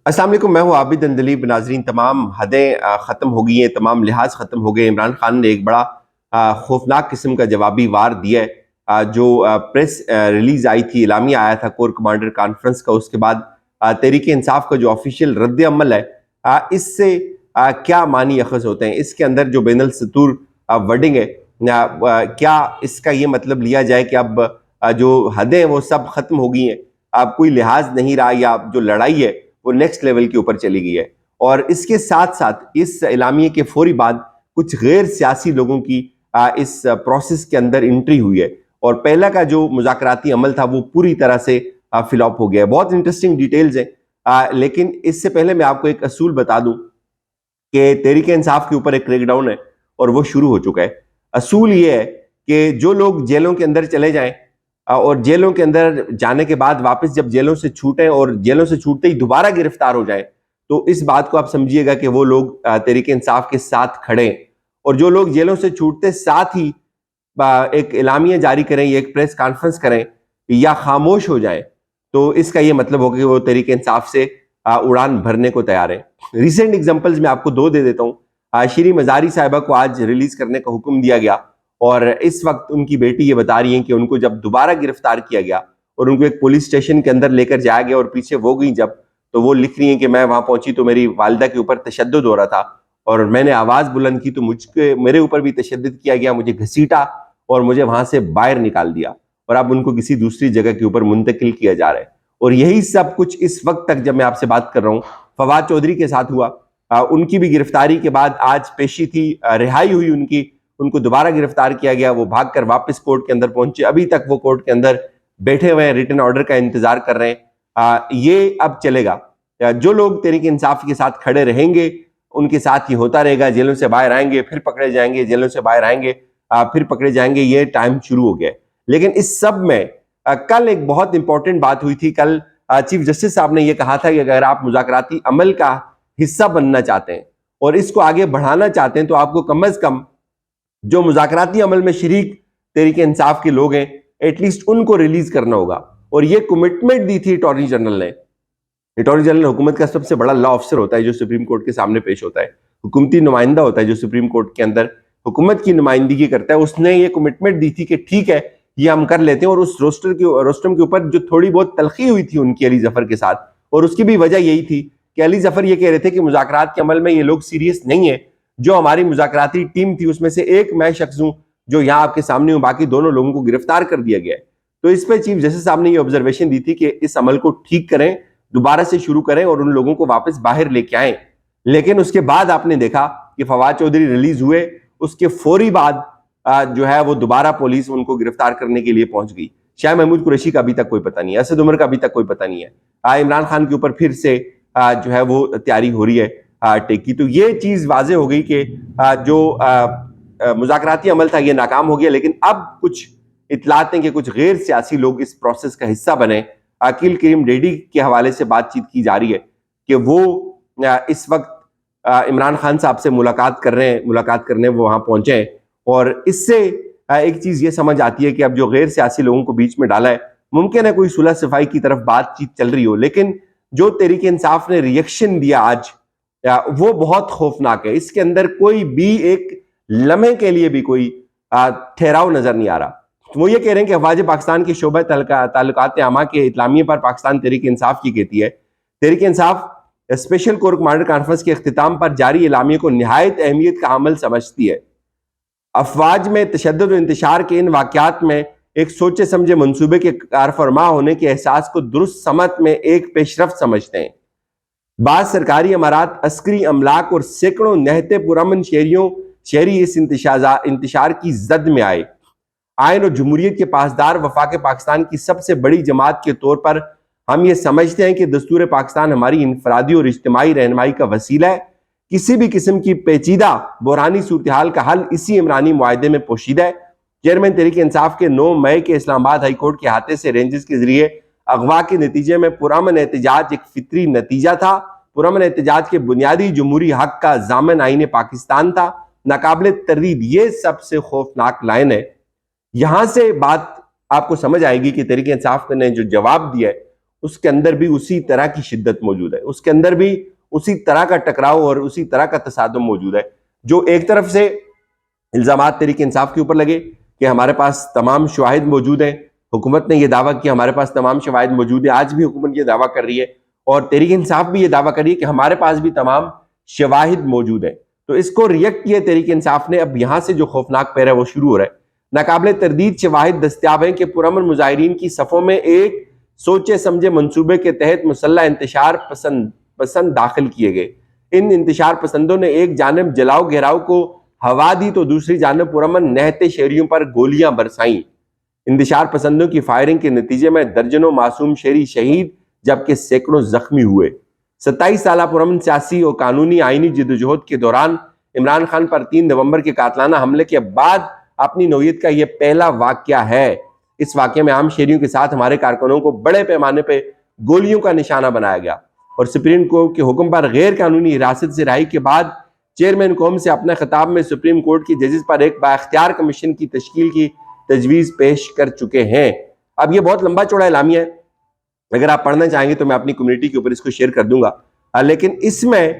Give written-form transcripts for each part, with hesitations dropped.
अस्सलाम वालेकुम, मैं हूं आबिद अंदलीब। नाजरीन, तमाम हदें ख़त्म हो गई हैं, तमाम लिहाज ख़त्म हो गए। इमरान खान ने एक बड़ा खौफनाक किस्म का जवाबी वार दिया है। जो प्रेस रिलीज आई थी, इलामिया आया था कोर कमांडर कॉन्फ्रेंस का, उसके बाद तहरीक इंसाफ का जो ऑफिशियल रद्द अमल है, इससे क्या मानी अखज़ होते हैं। इसके अंदर जो बैनुल सतूर वर्डिंग है, क्या इसका ये मतलब लिया जाए कि अब जो हदें हैं वो सब ख़त्म हो गई हैं, अब कोई लिहाज नहीं रहा, या जो लड़ाई है वो नेक्स्ट लेवल के ऊपर चली गई है। और इसके साथ साथ इस इलामिये के फौरी बाद कुछ गैर सियासी लोगों की इस प्रोसेस के अंदर एंट्री हुई है, और पहला का जो मुज़ाकराती अमल था वो पूरी तरह से फ्लॉप हो गया है। बहुत इंटरेस्टिंग डिटेल्स हैं, लेकिन इससे पहले मैं आपको एक असूल बता दूं कि तहरीक इंसाफ के ऊपर एक क्रैकडाउन है और वो शुरू हो चुका है। असूल ये है कि जो लोग जेलों के अंदर चले जाएं और जेलों के अंदर जाने के बाद वापस जब जेलों से छूटें और जेलों से छूटते ही दोबारा गिरफ्तार हो जाएं, तो इस बात को आप समझिएगा कि वो लोग तहरीक इंसाफ के साथ खड़े हैं। और जो लोग जेलों से छूटते साथ ही एक एलामिया जारी करें या एक प्रेस कॉन्फ्रेंस करें या खामोश हो जाएं, तो इसका ये मतलब होगा कि वो तहरीक इंसाफ से उड़ान भरने को तैयार है। रिसेंट एग्जाम्पल्स मैं आपको दो दे देता हूँ। श्री मजारी साहिबा को आज रिलीज करने का हुक्म दिया गया, और इस वक्त उनकी बेटी ये बता रही है कि उनको जब दोबारा गिरफ्तार किया गया और उनको एक पुलिस स्टेशन के अंदर लेकर जाया गया और पीछे वो गई जब, तो वो लिख रही हैं कि मैं वहां पहुंची तो मेरी वालिदा के ऊपर तशद्दुद हो रहा था, और मैंने आवाज बुलंद की तो मेरे ऊपर भी तशद्दुद किया गया, मुझे घसीटा और मुझे वहां से बाहर निकाल दिया, और अब उनको किसी दूसरी जगह के ऊपर मुंतकिल किया जा रहा है। और यही सब कुछ इस वक्त तक जब मैं आपसे बात कर रहा हूँ फवाद चौधरी के साथ हुआ। उनकी भी गिरफ्तारी के बाद आज पेशी थी, रिहाई हुई उनकी, उनको दोबारा गिरफ्तार किया गया, वो भागकर वापस कोर्ट के अंदर पहुंचे, अभी तक वो कोर्ट के अंदर बैठे हुए हैं, रिटन ऑर्डर का इंतजार कर रहे हैं। ये अब चलेगा। जो लोग तहरीक इंसाफ के साथ खड़े रहेंगे उनके साथ ये होता रहेगा, जेलों से बाहर आएंगे फिर पकड़े जाएंगे, जेलों से बाहर आएंगे फिर पकड़े जाएंगे, ये टाइम शुरू हो गया। लेकिन इस सब में कल एक बहुत इंपॉर्टेंट बात हुई थी। कल चीफ जस्टिस साहब ने यह कहा था कि अगर आप मुज़ाकराती अमल का हिस्सा बनना चाहते हैं और इसको आगे बढ़ाना चाहते हैं, तो आपको कम अज कम जो मुज़ाकराती अमल में शरीक तहरीक इंसाफ के लोग हैं एटलीस्ट उनको रिलीज करना होगा। और ये कमिटमेंट दी थी अटॉर्नी जनरल ने। अटॉर्नी जनरल हुकूमत का सबसे बड़ा लॉ ऑफिसर होता है जो सुप्रीम कोर्ट के सामने पेश होता है, हुकूमती नुमाइंदा होता है जो सुप्रीम कोर्ट के अंदर हुकूमत की नुमाइंदगी करता है। उसने ये कमिटमेंट दी थी कि ठीक है ये हम कर लेते हैं, और उस रोस्टम के ऊपर जो थोड़ी बहुत तलखी हुई थी उनकी अली जफर के साथ, और उसकी भी वजह यही थी कि अली जफर ये कह रहे थे कि मुज़ाकरात के अमल में ये लोग सीरियस नहीं है। जो हमारी मुज़ाकराती टीम थी उसमें से एक मैं शख्स हूं जो यहाँ आपके सामने हूं, बाकी दोनों लोगों को गिरफ्तार कर दिया गया है। तो इस पर चीफ जस्टिस साहब ने ये ऑब्जर्वेशन दी थी कि इस अमल को ठीक करें, दोबारा से शुरू करें और उन लोगों को वापस बाहर लेके आए। लेकिन उसके बाद आपने देखा कि फवाद चौधरी रिलीज हुए, उसके फौरी बाद जो है वो दोबारा पुलिस उनको गिरफ्तार करने के लिए पहुंच गई। शाह महमूद कुरैशी का अभी तक कोई पता नहीं है, असद उमर का अभी तक कोई पता नहीं है। इमरान खान के ऊपर फिर से जो है वो तैयारी हो रही है टेकी। तो ये चीज वाजे हो गई कि जो मुज़ाकराती अमल था ये नाकाम हो गया। लेकिन अब कुछ इतलात हैं कि कुछ गैर सियासी लोग इस प्रोसेस का हिस्सा बने। अकील करीम डेडी के हवाले से बातचीत की जा रही है कि वो इस वक्त इमरान खान साहब से मुलाकात करने वो वहां पहुंचे हैं। और इससे एक चीज ये समझ आती है कि अब जो गैर सियासी लोगों को बीच में डाला है, मुमकिन है कोई सुलह सफाई की तरफ बातचीत चल रही हो, लेकिन जो तहरीक इंसाफ ने रिएक्शन दिया आज वो बहुत खौफनाक है। इसके अंदर कोई भी एक लम्हे के लिए भी कोई ठहराव नजर नहीं आ रहा। वो ये कह रहे हैं कि अफवाज पाकिस्तान के शोबा ताल्लुकात आमा के इतलामिया पर पाकिस्तान तहरीक इंसाफ की कहती है Tehreek Insaf special core commander conference के इख्तिताम पर जारी इलामिया को निहायत अहमियत का अमल समझती है। अफवाज में तशद्दुद और इंतशार के इन वाकयात में एक सोचे समझे मंसूबे के कारफरमा होने के एहसास को दुरुस्त समत में एक पेशरफ्त समझते हैं। बाद सरकारी अमारात, अस्करी अमलाक और सैकड़ों नहते पुरअमन शहरी इस इंतशार की जद में आए। आइन और जमहूरियत के पासदार वफाक पाकिस्तान की सबसे बड़ी जमात के तौर पर हम ये समझते हैं कि दस्तूर पाकिस्तान हमारी इनफरादी और इज्तिमाई रहनुमाई का वसीला है। किसी भी किस्म की पेचीदा बुरहानी सूरत हाल का हल इसी इमरानी मुआहदे में पोशीदा है। चेयरमैन तहरीक इंसाफ के 9 मई के इस्लामाबाद हाई कोर्ट के हाथे से रेंजेस के जरिए अगवा के नतीजे में पुरअमन एहतजाज एक फितरी नतीजा था। पुरअमन एहतजाज के बुनियादी जमहूरी हक का जामन आईन पाकिस्तान था। नाकाबिल तरदीद ये सबसे खौफनाक लाइन है। यहां से बात आपको समझ आएगी कि तहरीक इंसाफ ने जो जवाब दिया है اس کے اندر بھی اسی طرح کی شدت موجود ہے، اس کے اندر بھی اسی طرح کا ٹکراؤ اور اسی طرح کا تصادم موجود ہے. جو ایک طرف سے الزامات تحریک انصاف کے اوپر لگے کہ ہمارے پاس تمام شواہد موجود ہیں، حکومت نے یہ دعویٰ کیا ہمارے پاس تمام شواہد موجود ہیں، آج بھی حکومت یہ دعویٰ کر رہی ہے، اور تحریک انصاف بھی یہ دعویٰ کر رہی ہے کہ ہمارے پاس بھی تمام شواہد موجود ہیں. تو اس کو ریئیکٹ کیا تحریک انصاف نے. اب یہاں سے جو خوفناک پہر ہے وہ شروع ہو رہا ہے. ناقابل تردید شواہد دستیاب ہیں کہ پرامن مظاہرین کی صفوں میں ایک سوچے سمجھے منصوبے کے تحت مسلح انتشار پسند داخل کیے گئے. ان انتشار پسندوں نے ایک جانب جلاؤ گھیراؤ کو ہوا دی تو دوسری جانب پرامن نہتے شہریوں پر گولیاں برسائیں. انتشار پسندوں کی فائرنگ کے نتیجے میں درجنوں معصوم شہری شہید جبکہ سینکڑوں زخمی ہوئے. 27 سالہ پرامن سیاسی اور قانونی آئینی جدوجہد کے دوران عمران خان پر 3 نومبر کے قاتلانہ حملے کے بعد اپنی نوعیت کا یہ پہلا واقعہ ہے. اس واقعے میں عام شہریوں کے ساتھ ہمارے کارکنوں کو بڑے پیمانے پہ گولیوں کا نشانہ بنایا گیا، اور سپریم کورٹ کے حکم پر غیر قانونی حراست سے رہائی کے بعد چیئرمین قوم سے اپنے خطاب میں سپریم کورٹ کی ججز پر ایک بااختیار کمیشن کی تشکیل کی تجویز پیش کر چکے ہیں. اب یہ بہت لمبا چوڑا اعلامیہ ہے، اگر آپ پڑھنا چاہیں گے تو میں اپنی کمیونٹی کے اوپر اس کو شیئر کر دوں گا، لیکن اس میں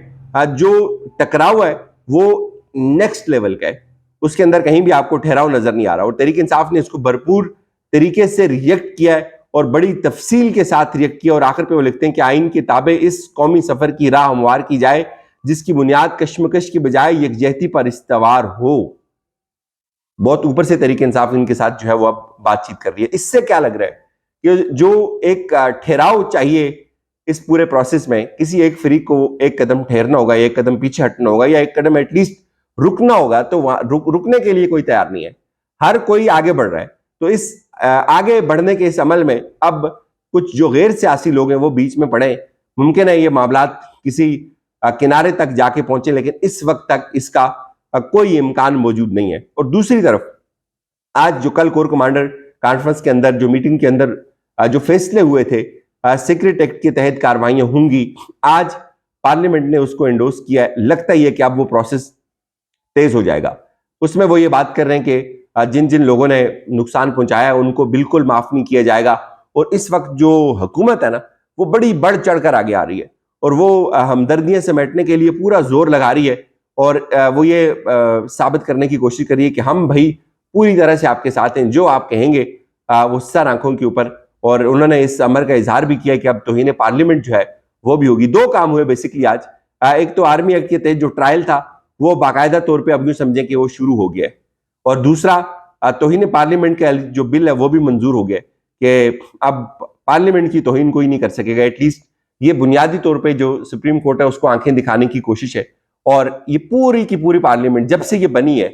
جو ٹکراؤ ہے وہ نیکسٹ لیول کا ہے. اس کے اندر کہیں بھی آپ کو ٹھہراؤ نظر نہیں آ رہا، اور تحریک انصاف نے اس کو بھرپور طریقے سے ریئیکٹ کیا ہے اور بڑی تفصیل کے ساتھ ریئیکٹ کیا. اور آخر پہ وہ لکھتے ہیں کہ آئین کے تابع اس قومی سفر کی راہ ہموار کی جائے جس کی بنیاد کشمکش کی بجائے یکجہتی پر استوار ہو. بہت اوپر سے تحریک انصاف ان کے ساتھ جو ہے وہ اب بات چیت کر رہی ہے. اس سے کیا لگ رہا ہے کہ جو ایک ٹھہراؤ چاہیے اس پورے پروسیس میں، کسی ایک فریق کو ایک قدم ٹھہرنا ہوگا، ایک قدم پیچھے ہٹنا ہوگا، یا ایک قدم ایٹ لیسٹ رکنا ہوگا، تو رکنے کے لیے کوئی تیار نہیں ہے. ہر کوئی آگے بڑھ رہا ہے. تو اس آگے بڑھنے کے اس عمل میں اب کچھ جو غیر سیاسی لوگ ہیں وہ بیچ میں پڑے. ممکن ہے یہ معاملات کسی کنارے تک جا کے پہنچے، لیکن اس وقت تک اس کا کوئی امکان موجود نہیں ہے. اور دوسری طرف آج جو کل کور کمانڈر کانفرنس کے اندر جو میٹنگ کے اندر جو فیصلے ہوئے تھے، سیکرٹ ایکٹ کے تحت کاروائیاں ہوں گی، آج پارلیمنٹ نے اس کو انڈوس کیا ہے. لگتا ہی ہے کہ اب وہ پروسیس تیز ہو جائے گا. اس میں وہ یہ بات کر رہے ہیں کہ جن جن لوگوں نے نقصان پہنچایا ان کو بالکل معاف نہیں کیا جائے گا. اور اس وقت جو حکومت ہے نا وہ بڑی بڑھ چڑھ کر آگے آ رہی ہے، اور وہ ہمدردیاں سمیٹنے کے لیے پورا زور لگا رہی ہے، اور وہ یہ ثابت کرنے کی کوشش کر رہی ہے کہ ہم بھائی پوری طرح سے آپ کے ساتھ ہیں، جو آپ کہیں گے وہ سر آنکھوں کے اوپر. اور انہوں نے اس امر کا اظہار بھی کیا کہ اب توہین پارلیمنٹ جو ہے وہ بھی ہوگی. 2 کام ہوئے بیسیکلی آج. ایک تو آرمی ایکٹ کے تحت جو ٹرائل تھا وہ باقاعدہ طور پہ اب یوں سمجھیں کہ وہ شروع ہو گیا ہے، اور دوسرا توہین پارلیمنٹ کا جو بل ہے وہ بھی منظور ہو گیا کہ اب پارلیمنٹ کی توہین کوئی نہیں کر سکے گا. ایٹ لیسٹ یہ بنیادی طور پہ جو سپریم کورٹ ہے اس کو آنکھیں دکھانے کی کوشش ہے. اور یہ پوری کی پوری پارلیمنٹ جب سے یہ بنی ہے،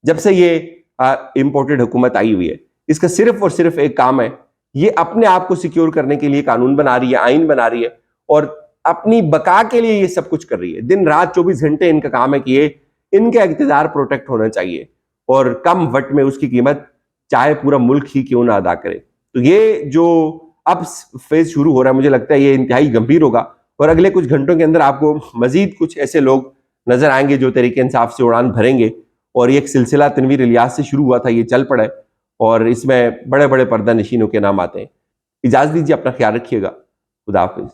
جب سے یہ امپورٹڈ حکومت آئی ہوئی ہے، اس کا صرف اور صرف ایک کام ہے، یہ اپنے آپ کو سیکیور کرنے کے لیے قانون بنا رہی ہے، آئین بنا رہی ہے، اور اپنی بقا کے لیے یہ سب کچھ کر رہی ہے. دن رات 24 گھنٹے ان کا کام ہے کہ یہ ان کا اقتدار پروٹیکٹ ہونا چاہیے، اور کم وقت میں اس کی قیمت چاہے پورا ملک ہی کیوں نہ ادا کرے. تو یہ جو اب فیز شروع ہو رہا ہے مجھے لگتا ہے یہ انتہائی گمبھیر ہوگا، اور اگلے کچھ گھنٹوں کے اندر آپ کو مزید کچھ ایسے لوگ نظر آئیں گے جو تحریک انصاف سے اڑان بھریں گے. اور یہ ایک سلسلہ تنویر الیاس سے شروع ہوا تھا، یہ چل پڑا ہے، اور اس میں بڑے بڑے پردہ نشینوں کے نام آتے ہیں. اجازت دیجیے، اپنا خیال رکھیے گا. خدا حافظ.